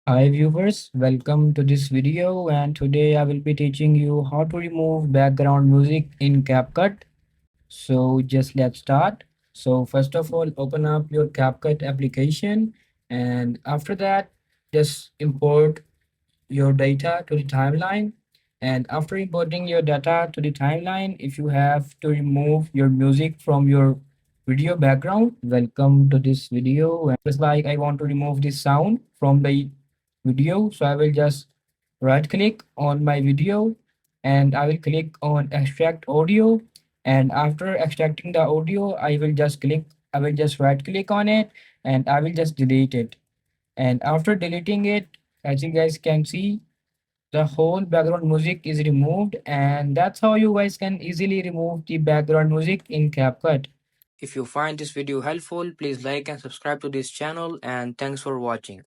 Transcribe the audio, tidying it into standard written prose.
Hi viewers, welcome to this video and today I will be teaching you how to remove background music in CapCut. So just let's start. So first of all, open up your CapCut application and after that, just import your data to the timeline. And after importing your data to the timeline, if you have to remove your music from your video background, welcome to this video. And just like I want to remove this sound from the video, so I will just right click on my video and I will click on extract audio. And after extracting the audio, I will just right click on it and I will just delete it. And after deleting it, as you guys can see, the whole background music is removed, and that's how you guys can easily remove the background music in CapCut. If you find this video helpful, please like and subscribe to this channel, and thanks for watching.